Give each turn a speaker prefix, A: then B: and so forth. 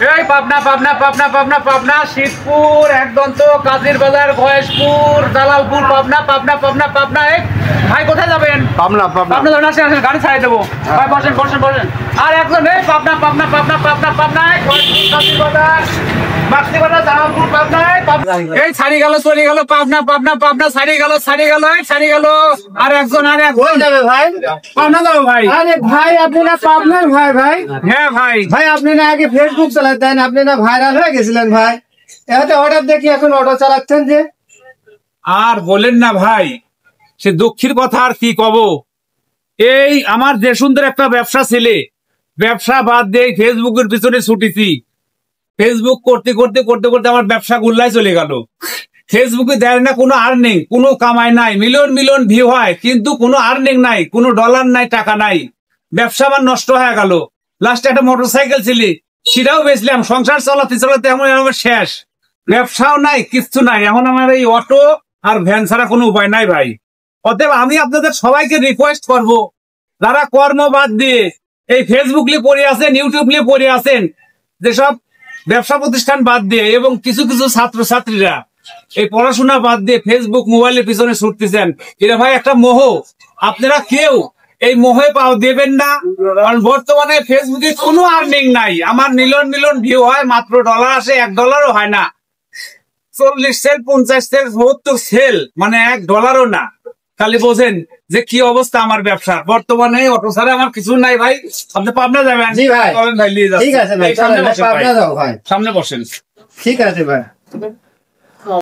A: এই পাবনা পাবনা পাবনা পাবনা পাবনা শীতপুর একদন্ত কাজির বাজার গয়েশপুর জালালপুর পাবনা পাবনা পাবনা পাবনা। এই ভাই কোথায় যাবেন?
B: পাবনা পাবনা
A: পাবনা যাবেন, আসেন আসেন গাড়ি ছাড়িয়ে দেবো। ভাই বসেন বসেন বসেন। আর একজন এই পাবনা পাবনা পাবনা পাবনা পাবনা গয়েশপুর কাজির বাজার বাক্সি বাজার জালালপুর পাবনা। এই ছাড়ি গেল চলে গেল পাবনা পাবনা পাবনা ছাড়িয়ে গেল ছাড়িয়ে গেল ছাড়িয়ে গেল। আর একজন
B: যাবে ভাই
A: পাবনা যাবো ভাই।
B: আরে ভাই আপনি না পাবনার ভাই ভাই?
A: হ্যাঁ ভাই।
B: ভাই আপনি না আগে ফেসবুক চালাতেন, আপনি না ভাইরাল হয়ে গেছিলেন ভাই, এতে হঠাৎ দেখি এখন অটো চালাচ্ছেন যে?
A: আর বলেন না ভাই, সে দুঃখের কথা আর কি কব। এই আমার যে সুন্দর একটা ব্যবসা ছেলে, ব্যবসা বাদ দিয়ে ফেসবুকের পিছনে ছুটেছি। ফেসবুক করতে করতে করতে করতে আমার ব্যবসা গুল্লায় চলে গেল। ফেসবুকে দেয় না কোনো আর্নিং, কোনো কামাই নাই, মিলিয়ন মিলিয়ন ভিউ হয় কিন্তু কোনো আর্নিং নাই, কোনো ডলার নাই, টাকা নাই। ব্যবসা আমার নষ্ট হয়ে গেল। লাস্টে একটা মোটরসাইকেল ছিল, সেটাও বেচলাম। সংসার চালাতে চালাতে এখন আমার শেষ, ব্যবসাও নাই, কিচ্ছু নাই। এখন আমার এই অটো আর ভ্যান ছাড়া কোনো উপায় নাই ভাই। অতএব আমি আপনাদের সবাইকে রিকোয়েস্ট করব, যারা কর্ম বাদ দিয়ে এই ফেসবুক নিয়ে পড়ে আছেন, ইউটিউব নিয়ে পড়ে আছেন, যেসব ব্যবসা প্রতিষ্ঠান বাদ দিয়ে এবং কিছু কিছু ছাত্রছাত্রীরা এই পড়াশোনা বাদ দিয়ে ফেসবুক মোবাইলের পিছনে ছুটতেছেন, এটা ভাই একটা মোহ। আপনারা কেউ এই মোহে পাও দেবেন না, কারণ বর্তমানে ফেসবুকে কোনো আর্নিং নাই। আমার মিলিয়ন মিলিয়ন ভিউ হয়, মাত্র ডলার আসে, $1ও হয় না। 40 সেল, 50 সেল, 70 সেল, মানে $1ও না। খালি বোঝেন যে কি অবস্থা আমার ব্যবসা বর্তমানে। অটো ছাড়া আমার কিছু নাই ভাই। আপনি পাবনা যাবেন?
B: জি ভাই।
A: ভাই নিয়ে যাচ্ছি।
B: ঠিক আছে ভাই,
A: সামনে বসেন
B: পাবনা যাও ভাই।
A: সামনে বসেন।
B: ঠিক আছে ভাই।